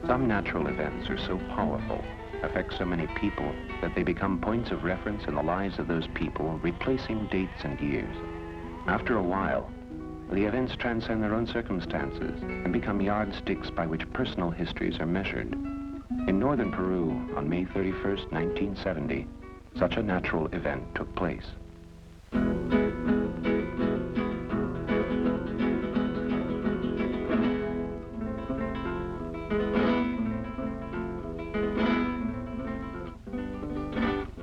Some natural events are so powerful, affect so many people, that they become points of reference in the lives of those people, replacing dates and years. After a while, the events transcend their own circumstances and become yardsticks by which personal histories are measured. In northern Peru, on May 31st, 1970, such a natural event took place.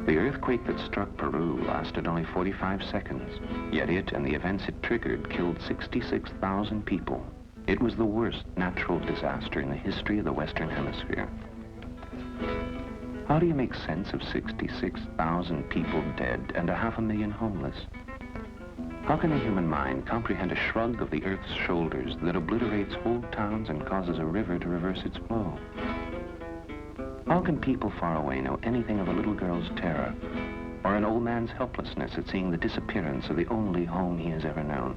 The earthquake that struck Peru lasted only 45 seconds, yet it and the events it triggered killed 66,000 people. It was the worst natural disaster in the history of the Western Hemisphere. How do you make sense of 66,000 people dead and 500,000 homeless? How can the human mind comprehend a shrug of the Earth's shoulders that obliterates whole towns and causes a river to reverse its flow? How can people far away know anything of a little girl's terror or an old man's helplessness at seeing the disappearance of the only home he has ever known?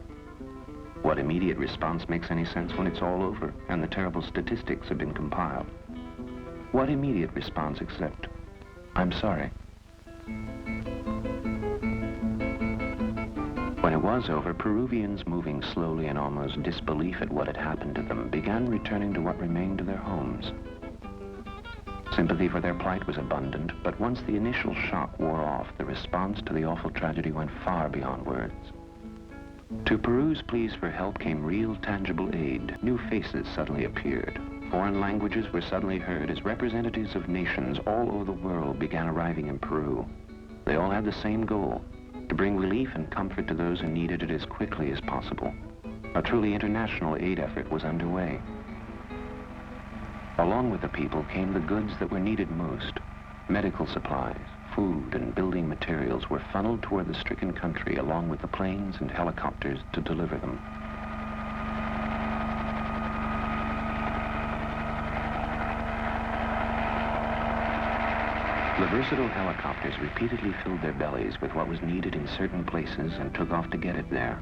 What immediate response makes any sense when it's all over and the terrible statistics have been compiled? What immediate response except, I'm sorry? When it was over, Peruvians, moving slowly in almost disbelief at what had happened to them, began returning to what remained of their homes. Sympathy for their plight was abundant, but once the initial shock wore off, the response to the awful tragedy went far beyond words. To Peru's pleas for help came real, tangible aid. New faces suddenly appeared. Foreign languages were suddenly heard as representatives of nations all over the world began arriving in Peru. They all had the same goal, to bring relief and comfort to those who needed it as quickly as possible. A truly international aid effort was underway. Along with the people came the goods that were needed most. Medical supplies, food, and building materials were funneled toward the stricken country along with the planes and helicopters to deliver them. The versatile helicopters repeatedly filled their bellies with what was needed in certain places and took off to get it there.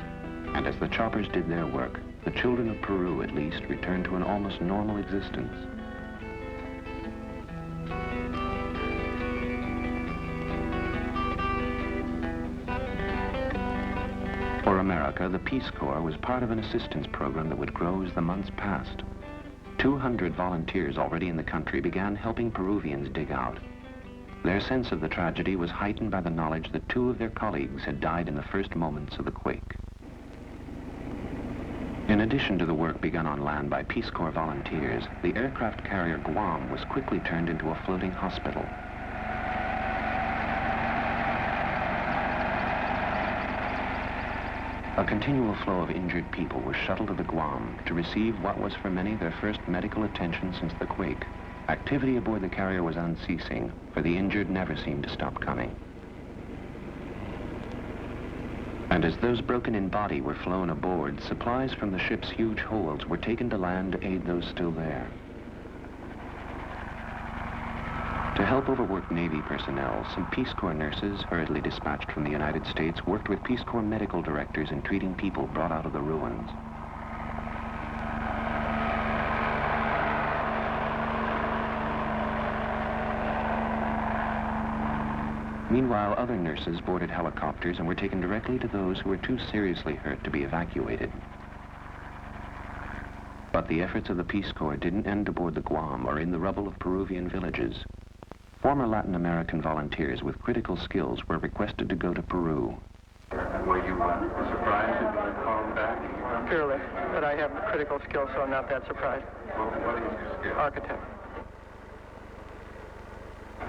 And as the choppers did their work, the children of Peru, at least, returned to an almost normal existence. For America, the Peace Corps was part of an assistance program that would grow as the months passed. 200 volunteers already in the country began helping Peruvians dig out. Their sense of the tragedy was heightened by the knowledge that 2 of their colleagues had died in the first moments of the quake. In addition to the work begun on land by Peace Corps volunteers, the aircraft carrier Guam was quickly turned into a floating hospital. A continual flow of injured people was shuttled to the Guam to receive what was for many their first medical attention since the quake. Activity aboard the carrier was unceasing, for the injured never seemed to stop coming. And as those broken in body were flown aboard, supplies from the ship's huge holds were taken to land to aid those still there. To help overworked Navy personnel, some Peace Corps nurses, hurriedly dispatched from the United States, worked with Peace Corps medical directors in treating people brought out of the ruins. Meanwhile, other nurses boarded helicopters and were taken directly to those who were too seriously hurt to be evacuated. But the efforts of the Peace Corps didn't end aboard the Guam or in the rubble of Peruvian villages. Former Latin American volunteers with critical skills were requested to go to Peru. Were you surprised at being called back? Purely, but I have critical skills, so I'm not that surprised. Well, what is your skill? Architect.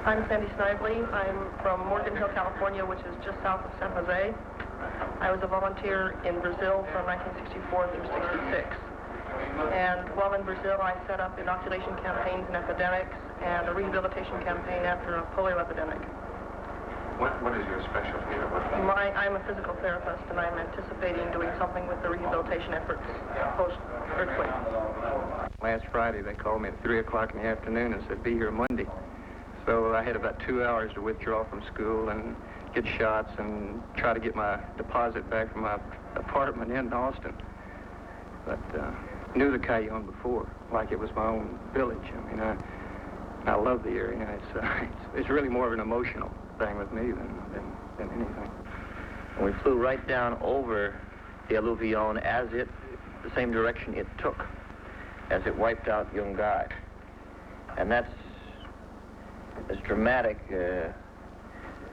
I'm Sandy Snively. I'm from Morgan Hill, California, which is just south of San Jose. I was a volunteer in Brazil from 1964 through 66. And while in Brazil, I set up inoculation campaigns and epidemics and a rehabilitation campaign after a polio epidemic. What is your specialty? I'm a physical therapist, and I'm anticipating doing something with the rehabilitation efforts post-earthquake. Last Friday, they called me at 3 o'clock in the afternoon and said, be here Monday. So I had about 2 hours to withdraw from school and get shots and try to get my deposit back from my apartment in Austin. But knew the Cajon before, like it was my own village. I mean, I love the area. It's really more of an emotional thing with me than anything. And we flew right down over the alluvion the same direction it took as it wiped out Yungay. And that's as dramatic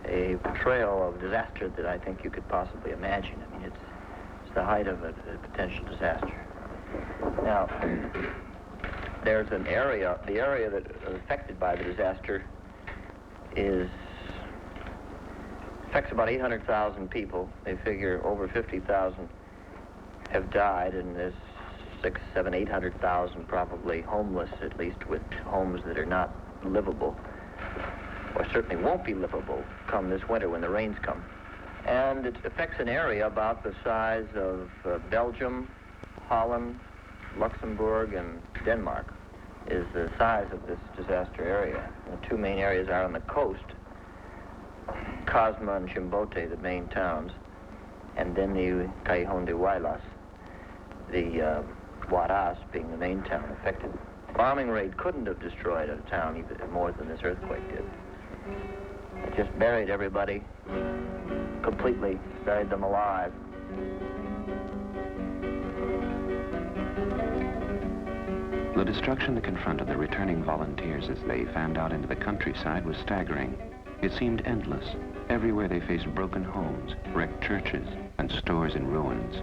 a portrayal of disaster that I think you could possibly imagine. I mean, it's the height of a potential disaster. Now, there's an area, the area that is affected by the disaster affects about 800,000 people. They figure over 50,000 have died, and there's 800,000 probably homeless, at least with homes that are not livable, or certainly won't be livable come this winter when the rains come. And it affects an area about the size of Belgium, Holland, Luxembourg, and Denmark is the size of this disaster area. The two main areas are on the coast, Cosma and Chimbote, the main towns, and then the Cajon de Huaylas, the Huaraz being the main town affected. Bombing raid couldn't have destroyed a town even more than this earthquake did. It just buried everybody completely, buried them alive. The destruction that confronted the returning volunteers as they fanned out into the countryside was staggering. It seemed endless. Everywhere they faced broken homes, wrecked churches, and stores in ruins.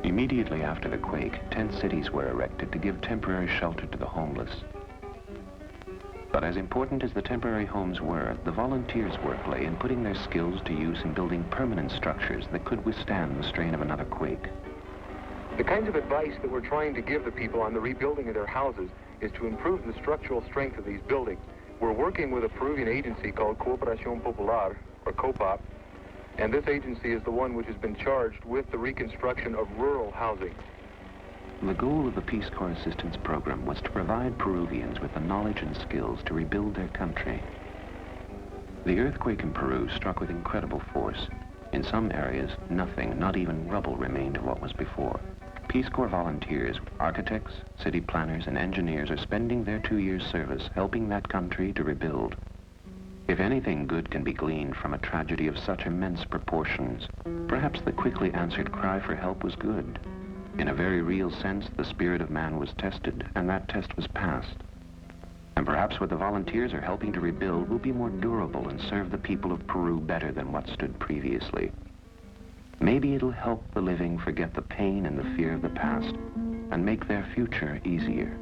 Immediately after the quake, tent cities were erected to give temporary shelter to the homeless. But as important as the temporary homes were, the volunteers' work lay in putting their skills to use in building permanent structures that could withstand the strain of another quake. The kinds of advice that we're trying to give the people on the rebuilding of their houses is to improve the structural strength of these buildings. We're working with a Peruvian agency called Cooperación Popular, or COPOP, and this agency is the one which has been charged with the reconstruction of rural housing. The goal of the Peace Corps Assistance Program was to provide Peruvians with the knowledge and skills to rebuild their country. The earthquake in Peru struck with incredible force. In some areas, nothing, not even rubble, remained of what was before. Peace Corps volunteers, architects, city planners, and engineers are spending their 2 years' service helping that country to rebuild. If anything good can be gleaned from a tragedy of such immense proportions, perhaps the quickly answered cry for help was good. In a very real sense, the spirit of man was tested, and that test was passed. And perhaps what the volunteers are helping to rebuild will be more durable and serve the people of Peru better than what stood previously. Maybe it'll help the living forget the pain and the fear of the past and make their future easier.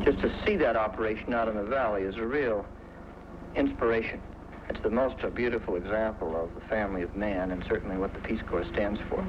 Just to see that operation out in the valley is a real inspiration. It's the most beautiful example of the family of man, and certainly what the Peace Corps stands for.